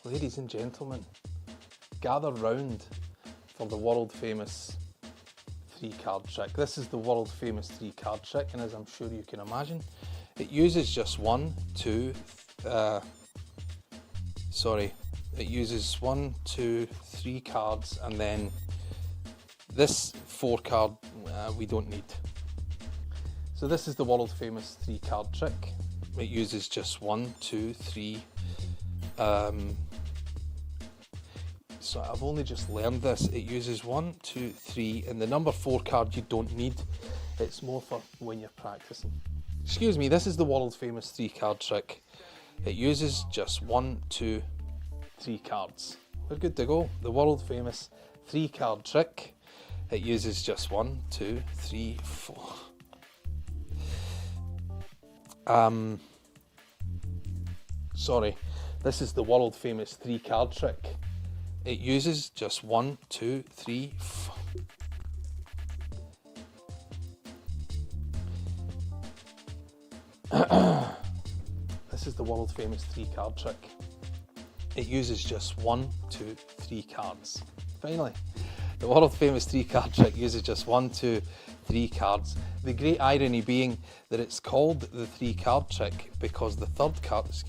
Ladies and gentlemen, gather round for the world famous 3-card trick. This is the world famous 3-card trick, and as I'm sure you can imagine, it uses just it uses 1, 2, 3 cards, and then this 4 card we don't need. So this is the world famous 3-card trick. It uses just 1, 2, 3. So I've only just learned this. It uses 1, 2, 3, and the number 4 card you don't need. It's more for when you're practicing. Excuse me, this is the world famous 3-card trick. It uses just 1, 2, 3 cards. We're good to go. The world famous 3-card trick. It uses just 1, 2, 3, 4. Sorry, this is the world famous 3-card trick. It uses just 1, 2, 3, 4. This is the world famous 3-card trick. It uses just 1, 2, 3 cards. Finally, the world famous 3-card trick uses just 1, 2, 3 cards. The great irony being that it's called the 3-card trick because the third card,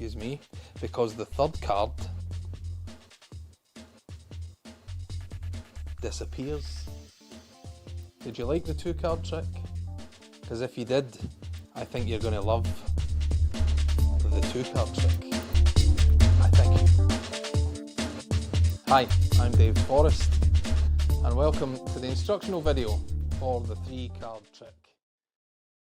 disappears. Did you like the 2-card trick? Because if you did, I think you're going to love the 2-card trick. I think. Hi, I'm Dave Forrest, and welcome to the instructional video for the 3-card trick.